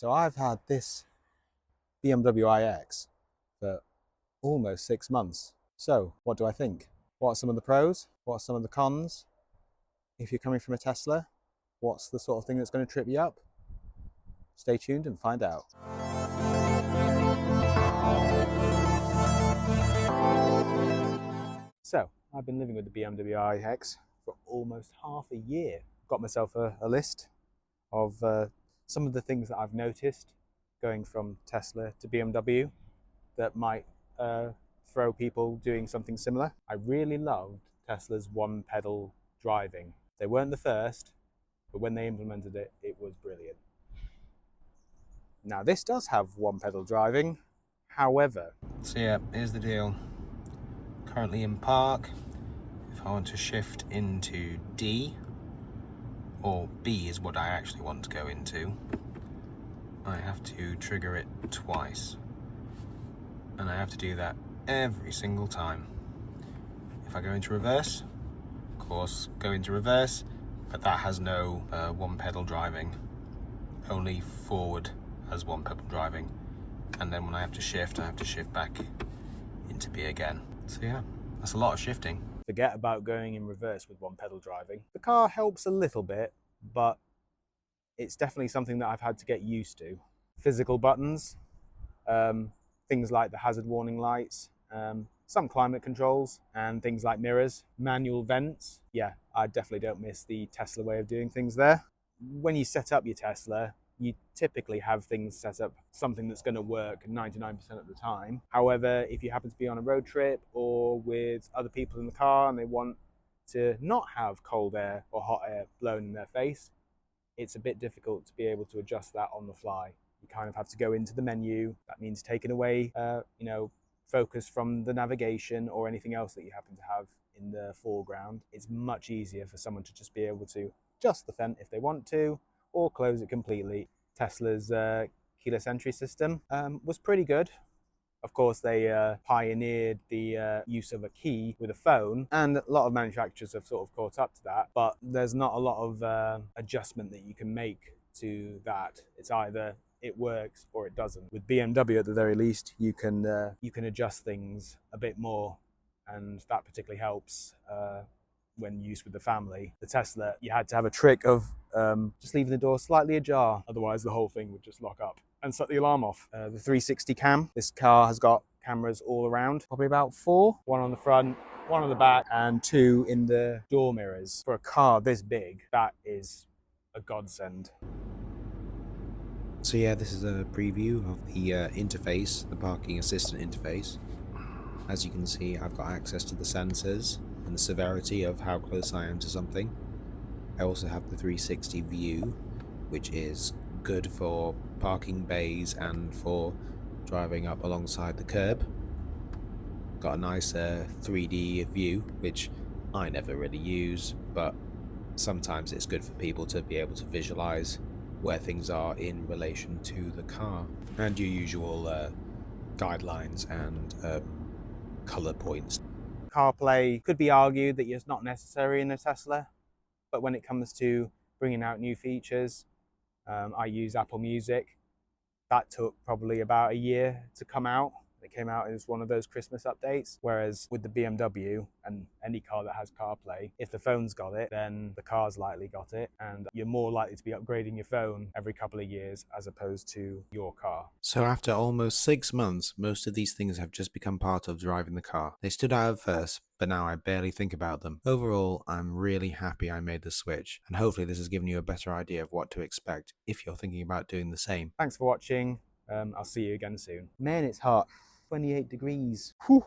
So I've had this BMW iX for almost 6 months. So what do I think? What are some of the pros? What are some of the cons? If you're coming from a Tesla, what's the sort of thing that's going to trip you up? Stay tuned and find out. So I've been living with the BMW iX for almost half a year. Got myself a list of some of the things that I've noticed going from Tesla to BMW that might throw people doing something similar. I really loved Tesla's one pedal driving. They weren't the first, but when they implemented it, it was brilliant. Now this does have one pedal driving, however. So yeah, here's the deal. Currently in park. If I want to shift into D, or B is what I actually want to go into, I have to trigger it twice. And I have to do that every single time. If I go into reverse, of course, go into reverse, but that has no one pedal driving. Only forward has one pedal driving. And then when I have to shift back into B again. So yeah, that's a lot of shifting. Forget about going in reverse with one pedal driving. The car helps a little bit, but it's definitely something that I've had to get used to. Physical buttons, things like the hazard warning lights, some climate controls, and things like mirrors, manual vents. Yeah, I definitely don't miss the Tesla way of doing things there. When you set up your Tesla, you typically have things set up, something that's going to work 99% of the time. However, if you happen to be on a road trip or with other people in the car and they want to not have cold air or hot air blown in their face, it's a bit difficult to be able to adjust that on the fly. You kind of have to go into the menu. That means taking away, focus from the navigation or anything else that you happen to have in the foreground. It's much easier for someone to just be able to adjust the vent if they want to, or close it completely. Tesla's keyless entry system was pretty good. Of course, they pioneered the use of a key with a phone, and a lot of manufacturers have sort of caught up to that, but there's not a lot of adjustment that you can make to that. It's either it works or it doesn't. With BMW, at the very least, you can adjust things a bit more, and that particularly helps when used with the family. The Tesla, you had to have a trick of just leaving the door slightly ajar, otherwise the whole thing would just lock up and set the alarm off. The 360 cam, this car has got cameras all around, probably about 4, one on the front, one on the back, and 2 in the door mirrors. For a car this big, that is a godsend. So yeah, this is a preview of the interface, the parking assistant interface. As you can see, I've got access to the sensors and the severity of how close I am to something. I also have the 360 view, which is good for parking bays and for driving up alongside the curb. Got a nice 3D view, which I never really use, but sometimes it's good for people to be able to visualize where things are in relation to the car. And your usual guidelines and color points. CarPlay could be argued that it's not necessary in a Tesla, but when it comes to bringing out new features, I use Apple Music. That took probably about a year to come out. It came out as one of those Christmas updates, whereas with the BMW and any car that has CarPlay, if the phone's got it, then the car's likely got it, and you're more likely to be upgrading your phone every couple of years as opposed to your car. So after almost 6 months, most of these things have just become part of driving the car. They stood out at first, but now I barely think about them. Overall, I'm really happy I made the switch, and hopefully this has given you a better idea of what to expect if you're thinking about doing the same. Thanks for watching. I'll see you again soon. Man, it's hot. 28 degrees. Whew.